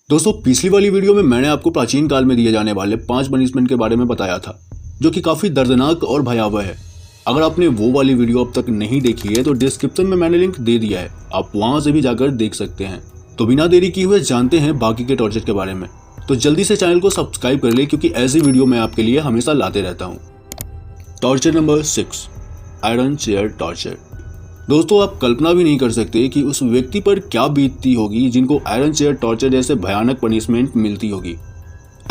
दोस्तों पिछली वाली वीडियो में मैंने आपको प्राचीन काल में दिए जाने वाले 5 पनिशमेंट के बारे में बताया था, जो कि काफ़ी दर्दनाक और भयावह है। अगर आपने वो वाली वीडियो अब तक नहीं देखी है तो डिस्क्रिप्शन में मैंने लिंक दे दिया है, आप वहां से भी जाकर देख सकते हैं। तो बिना देरी किए हुए जानते हैं बाकी के टॉर्चर के बारे में। तो जल्दी से चैनल को सब्सक्राइब कर ले, क्योंकि ऐसी वीडियो मैं आपके लिए हमेशा लाते रहता हूँ। Torture number 6, iron chair torture. दोस्तों आप कल्पना भी नहीं कर सकते कि उस व्यक्ति पर क्या बीतती होगी जिनको आयरन चेयर टॉर्चर जैसे भयानक पनिशमेंट मिलती होगी।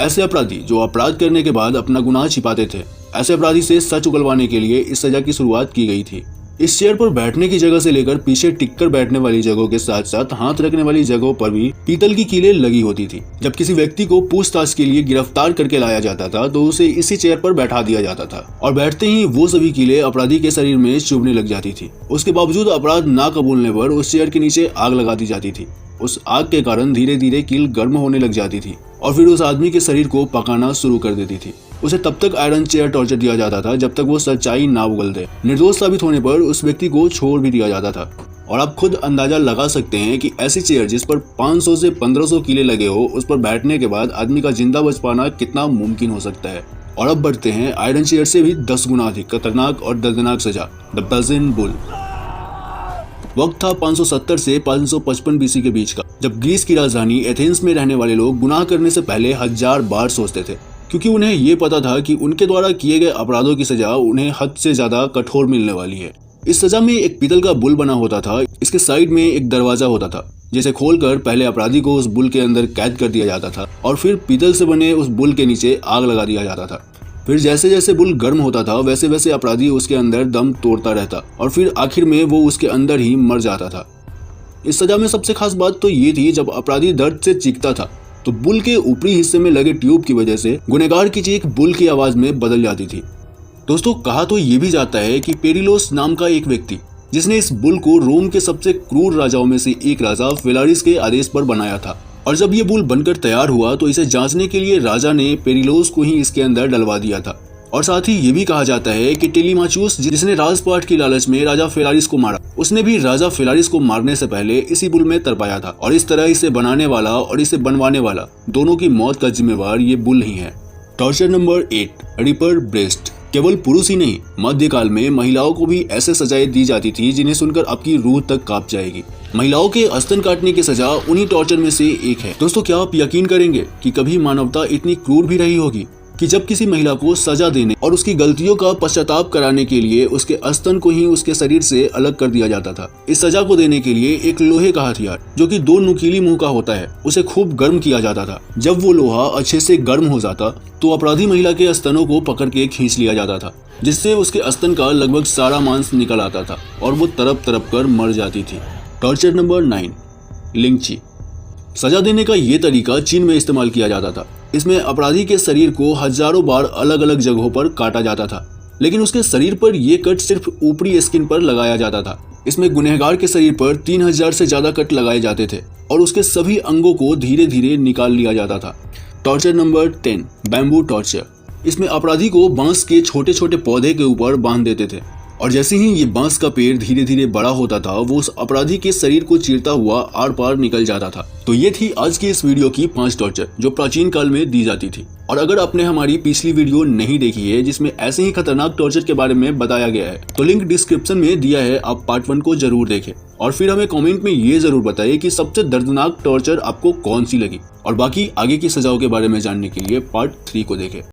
ऐसे अपराधी जो अपराध करने के बाद अपना गुनाह छिपाते थे, ऐसे अपराधी से सच उगलवाने के लिए इस सजा की शुरुआत की गई थी। इस चेयर पर बैठने की जगह से लेकर पीछे टिककर बैठने वाली जगहों के साथ साथ हाथ रखने वाली जगहों पर भी पीतल की कीलें लगी होती थी। जब किसी व्यक्ति को पूछताछ के लिए गिरफ्तार करके लाया जाता था तो उसे इसी चेयर पर बैठा दिया जाता था, और बैठते ही वो सभी कीलें अपराधी के शरीर में चुभने लग जाती थी। उसके बावजूद अपराध ना कबूलने पर उस चेयर के नीचे आग लगा दी जाती थी। उस आग के कारण धीरे धीरे कील गर्म होने लग जाती थी और फिर उस आदमी के शरीर को पकाना शुरू कर देती थी। उसे तब तक आयरन चेयर टॉर्चर दिया जाता था जब तक वो सच्चाई ना उगल दे। निर्दोष साबित होने पर उस व्यक्ति को छोड़ भी दिया जाता था। और आप खुद अंदाजा लगा सकते हैं कि ऐसी चेयर जिस पर 500 से 1500 कीले लगे हो, उस पर बैठने के बाद आदमी का जिंदा बच पाना कितना मुमकिन हो सकता है। और अब बढ़ते हैं आयरन चेयर से भी 10 गुना अधिक खतरनाक और दर्दनाक सजा, द बजिन बुल। वक्त था 570 से 555 बीसी के बीच का, जब ग्रीस की राजधानी एथेंस में रहने वाले लोग गुनाह करने से पहले 1000 बार सोचते थे, क्योंकि उन्हें ये पता था कि उनके द्वारा किए गए अपराधों की सजा उन्हें हद से ज्यादा कठोर मिलने वाली है। इस सजा में एक पीतल का बुल बना होता था। इसके साइड में एक दरवाजा होता था, जिसे खोलकर पहले अपराधी को उस बुल के अंदर कैद कर दिया जाता था और फिर पीतल से बने उस बुल के नीचे आग लगा दिया जाता था। फिर जैसे जैसे बुल गर्म होता था वैसे वैसे अपराधी उसके अंदर दम तोड़ता रहता और फिर आखिर में वो उसके अंदर ही मर जाता था। इस सजा में सबसे खास बात तो ये थी, जब अपराधी दर्द से चीखता था तो बुल के ऊपरी हिस्से में लगे ट्यूब की वजह से गुनहगार की चीख बुल की आवाज में बदल जाती थी। दोस्तों कहा तो ये भी जाता है कि पेरिलोस नाम का एक व्यक्ति, जिसने इस बुल को रोम के सबसे क्रूर राजाओं में से एक राजा फेलारिस के आदेश पर बनाया था, और जब ये बुल बनकर तैयार हुआ तो इसे जांचने के लिए राजा ने पेरिलोस को ही इसके अंदर डलवा दिया था। और साथ ही ये भी कहा जाता है कि टेलीमाचुस, जिसने राजपाट की लालच में राजा फेलारिस को मारा, उसने भी राजा फेलारिस को मारने से पहले इसी बुल में तरपाया था। और इस तरह इसे बनाने वाला और इसे बनवाने वाला दोनों की मौत का जिम्मेवार ये बुल ही है। Torture number 8, ripper breast. केवल पुरुष ही नहीं, मध्यकाल में महिलाओं को भी ऐसे सजाएं दी जाती थी जिन्हें सुनकर आपकी रूह तक कांप जाएगी। महिलाओं के स्तन काटने की सजा उन्हीं टॉर्चर में से एक है। दोस्तों क्या आप यकीन करेंगे कि कभी मानवता इतनी क्रूर भी रही होगी कि जब किसी महिला को सजा देने और उसकी गलतियों का पश्चाताप कराने के लिए उसके स्तन को ही उसके शरीर से अलग कर दिया जाता था। इस सजा को देने के लिए एक लोहे का हथियार, जो कि 2 नुकीली मुंह का होता है, उसे खूब गर्म किया जाता था। जब वो लोहा अच्छे से गर्म हो जाता तो अपराधी महिला के स्तनों को पकड़ के खींच लिया जाता था, जिससे उसके स्तन का लगभग सारा मांस निकल आता था और वो तड़प तड़प कर मर जाती थी। Torture number 9, लिंची। सजा देने का ये तरीका चीन में इस्तेमाल किया जाता था। इसमें अपराधी के शरीर को हजारों बार अलग अलग जगहों पर काटा जाता था, लेकिन उसके शरीर पर ये कट सिर्फ ऊपरी स्किन पर लगाया जाता था। इसमें गुनहगार के शरीर पर 3000 से ज्यादा कट लगाए जाते थे और उसके सभी अंगों को धीरे धीरे निकाल लिया जाता था। Torture number 10, bamboo torture. इसमें अपराधी को बांस के छोटे छोटे पौधे के ऊपर बांध देते थे, और जैसे ही ये बांस का पेड़ धीरे धीरे बड़ा होता था वो उस अपराधी के शरीर को चीरता हुआ आर पार निकल जाता था। तो ये थी आज की इस वीडियो की 5 टॉर्चर जो प्राचीन काल में दी जाती थी। और अगर आपने हमारी पिछली वीडियो नहीं देखी है जिसमें ऐसे ही खतरनाक टॉर्चर के बारे में बताया गया है, तो लिंक डिस्क्रिप्शन में दिया है, आप पार्ट 1 को जरूर देखें। और फिर हमें कमेंट में ये जरूर बताइए कि सबसे दर्दनाक टॉर्चर आपको कौन सी लगी, और बाकी आगे की सजाओं के बारे में जानने के लिए पार्ट 3 को देखें।